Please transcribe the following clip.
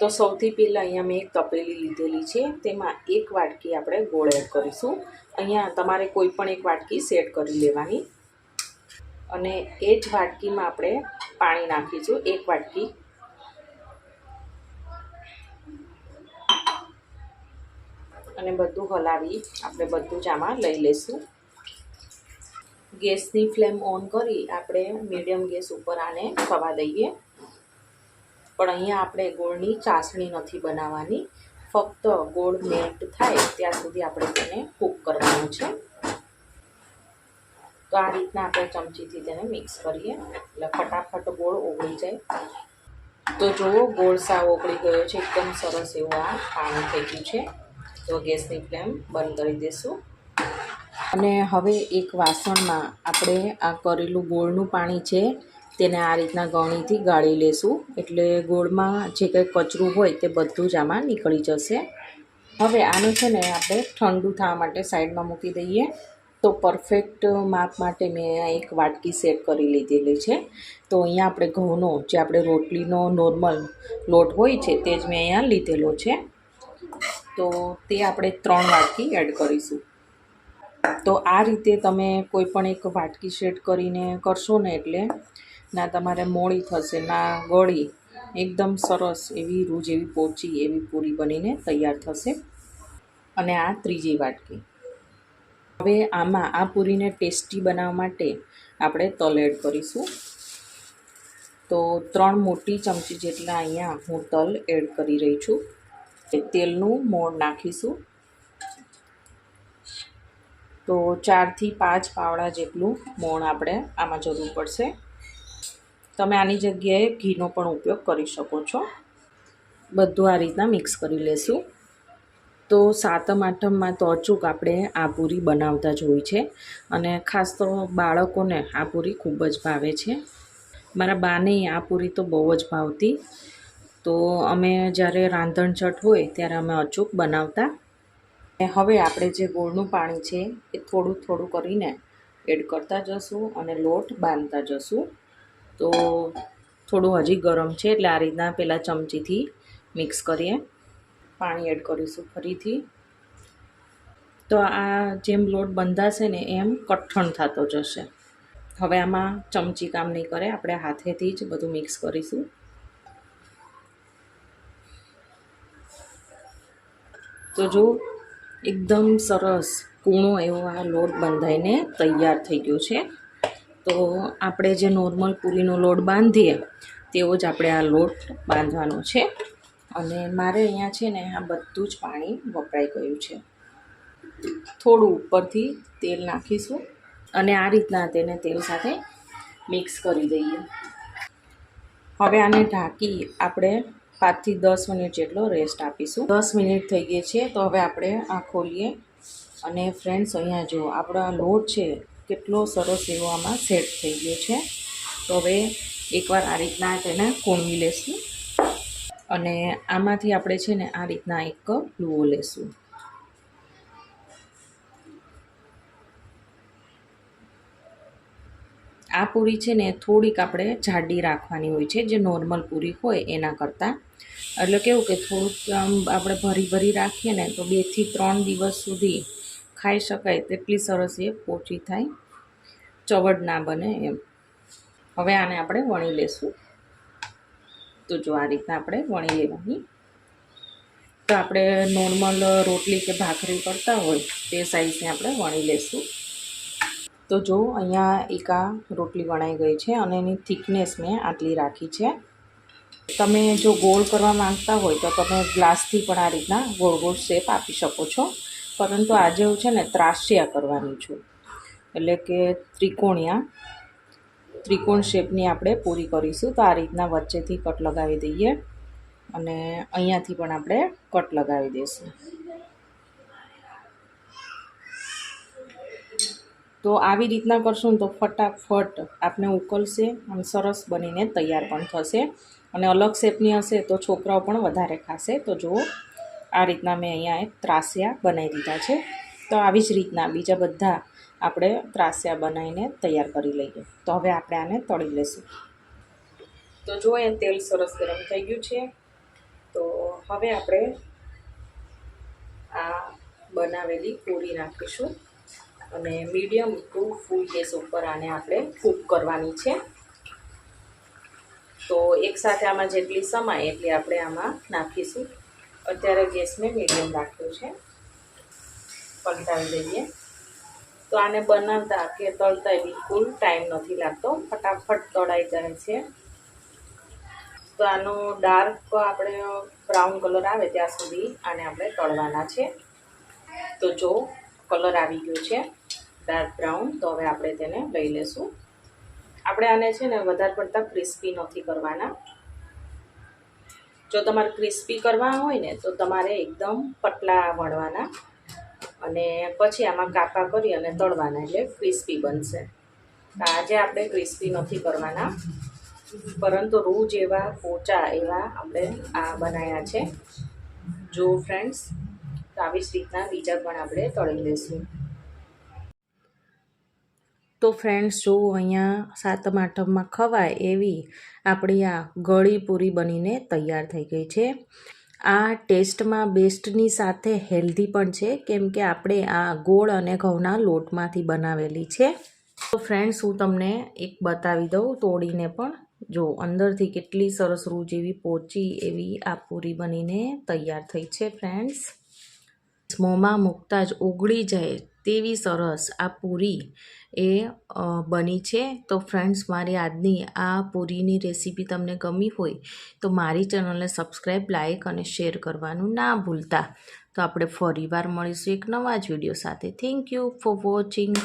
તો સૌથી પહેલાં અહીંયા મેં એક તપેલી લીધેલી છે, તેમાં 1 વાટકી આપણે ગોળ એડ કરીશું। અહીંયા તમારે કોઈ પણ 1 વાટકી સેટ કરી લેવાની અને એ જ વાટકીમાં આપણે પાણી નાખીશું 1 વાટકી। અને બધું હલાવી આપણે બધું જ આમાં લઈ લઈશું। ગેસની ફ્લેમ ઓન કરી આપણે મીડિયમ ગેસ ઉપર આને થવા દઈએ। પણ અહીંયા આપણે ગોળની ચાસણી નથી બનાવવાની, ફક્ત ગોળ મેલ્ટ થાય ત્યાં સુધી આપણે તેને કૂક કરવાનું છે। તો આ રીતના આપણે ચમચીથી તેને મિક્સ કરીએ એટલે ફટાફટ ગોળ ઓગળી જાય। તો જુઓ ગોળ સાવ ઓગળી ગયો છે, એકદમ સરસ એવું આ પાણી થઈ ગયું છે। તો ગેસની ફ્લેમ બંધ કરી દઈશું અને હવે એક વાસણમાં આપણે આ કરેલું ગોળનું પાણી છે તેને આ રીતના ગળણીથી ગાળી લેશું, એટલે ગોળમાં જે કંઈ કચરું હોય તે બધું જ આમાં નીકળી જશે। હવે આને છે ને આપણે ઠંડુ થવા માટે સાઈડમાં મૂકી દઈએ। તો પરફેક્ટ માપ માટે મેં અહીંયા 1 વાટકી સેટ કરી લીધેલી છે। તો અહીંયા આપણે ઘઉંનો જે આપણે રોટલીનો નોર્મલ લોટ હોય છે તે જ મેં અહીંયા લીધેલો છે। તો તે આપણે 3 વાટકી એડ કરીશું। તો આ રીતે તમે કોઈ પણ 1 વાટકી સેટ કરીને કરશો ને એટલે ના તમારે મોળી થશે ના ગળી, એકદમ સરસ એવી રૂ જેવી પોચી એવી પૂરી બનીને તૈયાર થશે। અને આ 3જી વાટકી। હવે આમાં આ પૂરીને ટેસ્ટી બનાવવા માટે આપણે તલ એડ કરીશું। તો 3 મોટી ચમચી જેટલા અહીંયા હું તલ એડ કરી રહી છું। તેલનું મોણ નાખીશું। તો 4 થી 5 પાવડા જેટલું મોણ આપણે આમાં જરૂર પડશે। તમે આની જગ્યાએ ઘીનો પણ ઉપયોગ કરી શકો છો। બધું આ રીતના મિક્સ કરી લેશું। તો સાતમ આઠમમાં તો અચૂક આપણે આ પૂરી બનાવતા જ હોય છે અને ખાસ તો બાળકોને આ પૂરી ખૂબ જ ભાવે છે। મારા બાને આ પૂરી તો બહુ જ ભાવતી, તો અમે જ્યારે રાંધણછટ હોય ત્યારે અમે અચૂક બનાવતા। હવે આપણે જે ગોળનું પાણી છે એ થોડું થોડું કરીને એડ કરતા જશું અને લોટ બાંધતા જશું। તો થોડું હજી ગરમ છે એટલે આ રીતના પહેલાં ચમચીથી મિક્સ કરીએ। પાણી એડ કરીશું ફરીથી। તો આ જેમ લોટ બંધાશે ને એમ કઠણ થતો જશે। હવે આમાં ચમચી કામ નહીં કરે, આપણે હાથેથી જ બધું મિક્સ કરીશું। તો જો એકદમ સરસ કૂણો એવો આ લોટ બંધાઈને તૈયાર થઈ ગયો છે। તો આપણે જે નોર્મલ પૂરીનો લોટ બાંધીએ તેવો જ આપણે આ લોટ બાંધવાનો છે। અને મારે અહીંયા છે ને આ બધું જ પાણી વપરાઈ ગયું છે। થોડું ઉપરથી તેલ નાખીશું અને આ રીતના તેને તેલ સાથે મિક્સ કરી દઈએ। હવે આને ઢાંકી આપણે 5 થી 10 મિનિટ જેટલો રેસ્ટ આપીશું। 10 મિનિટ થઈ ગઈ છે, તો હવે આપણે આ ખોલીએ અને ફ્રેન્ડ્સ અહીંયા જુઓ આપણો આ લોટ છે કેટલો સરસ એવો આમાં સેટ થઈ ગયો છે। તો હવે એકવાર આ રીતના તેને કૂણવી લેશું અને આમાંથી આપણે છે ને આ રીતના એક લુઓ લેશું। આ પૂરી છે ને થોડીક આપણે જાડી રાખવાની હોય છે જે નોર્મલ પૂરી હોય એના કરતાં। એટલે કેવું કે થોડુંક આપણે ભરી રાખીએ ને તો 2 થી 3 દિવસ સુધી ખાઈ શકાય તેટલી સરસ એ પોચી થાય, ચવડ ના બને એમ। હવે આને આપણે વણી લેશું। તો જો આ રીતના આપણે વણી લેવાની। તો આપણે નોર્મલ રોટલી કે ભાખરી કરતા હોય તે સાઈઝને આપણે વણી લેશું। તો જો અહીંયા એક આ રોટલી વણાઈ ગઈ છે અને એની થિકનેસ મેં આટલી રાખી છે। તમે જો ગોળ કરવા માંગતા હોય તો તમે ગ્લાસથી પણ આ રીતના ગોળ ગોળ શેપ આપી શકો છો, પરંતુ આજે હું છે ને ત્રાસિયા કરવાની છું, એટલે કે ત્રિકોણ શેપની આપણે પૂરી કરીશું। તો આ રીતના વચ્ચેથી કટ લગાવી દઈએ અને અહીંયાથી પણ આપણે કટ લગાવી દઈશું। તો આવી રીતના કરશું ને તો ફટાફટ આપણે ઉકળશે અને સરસ બનીને તૈયાર પણ થશે। અને અલગ શેપની હશે તો છોકરાઓ પણ વધારે ખાશે। તો જુઓ આ રીતના મેં અહીંયા એક ત્રાસિયા બનાવી દીધા છે। તો આવી જ રીતના બીજા બધા આપણે ત્રાસિયા બનાવીને તૈયાર કરી લઈએ। તો હવે આપણે આને તળી લઈશું। તો જુઓ એ તેલ સરસ ગરમ થઈ ગયું છે। તો હવે આપણે આ બનાવેલી પૂરી નાખીશું અને મીડિયમ ટુ ફૂલ ગેસ ઉપર આને આપણે કૂક કરવાની છે. તો એકસાથે આમાં જેટલી સમાય એટલી આપણે આમાં નાખીશું. અત્યારે ગેસને મીડિયમ રાખ્યો છે. પલટાવી દઈએ. તો આને બનાવતા કે તળતા બિલકુલ ટાઈમ નથી લાગતો, ફટાફટ તળાઈ જાય છે. તો આનો ડાર્ક આપણે બ્રાઉન કલર આવે ત્યાં સુધી આને આપણે તળવાના છે. તો જો કલર આવી ગયો છે ડાર્ક બ્રાઉન, તો હવે આપણે તેને લઈ લેશું. આપણે આને છે ને વધારે પડતા ક્રિસ્પી નથી કરવાના. જો તમારે ક્રિસ્પી કરવા હોય ને તો તમારે એકદમ પતલા વણવાના અને પછી આમાં કાપા કરી અને તળવાના, એટલે ક્રિસ્પી બનશે. આજે આપણે ક્રિસ્પી નથી કરવાના, પરંતુ રૂ જેવા પોચા એવા આપણે આ બનાવ્યા છે. જો ફ્રેન્ડ્સ, તો આવી જ રીતના બીજા પણ આપણે તળી લઈશું. તો ફ્રેન્ડ્સ, જો અહીંયા સાતમ આઠમમાં ખવાય એવી આપણી આ ગળી પૂરી બનીને તૈયાર થઈ ગઈ છે. આ ટેસ્ટમાં બેસ્ટની સાથે હેલ્ધી પણ છે, કેમ કે આપણે આ ગોળ અને ઘઉંના લોટમાંથી બનાવેલી છે. તો ફ્રેન્ડ્સ, હું તમને એક બતાવી દઉં તોડીને પણ. જો અંદરથી કેટલી સરસ રૂ જેવી પોચી એવી આ પૂરી બનીને તૈયાર થઈ છે ફ્રેન્ડ્સ. મોંમાં મૂકતા જ ઓગળી જાય તેવી સરસ આ પૂરી એ બની છે. તો ફ્રેન્ડ્સ, મારી આજની આ પૂરીની રેસીપી તમને ગમી હોય તો મારી ચેનલને સબસ્ક્રાઈબ, લાઈક અને શેર કરવાનું ના ભૂલતા. તો આપણે ફરીવાર મળીશું એક નવા જ વિડીયો સાથે. Thank you for watching.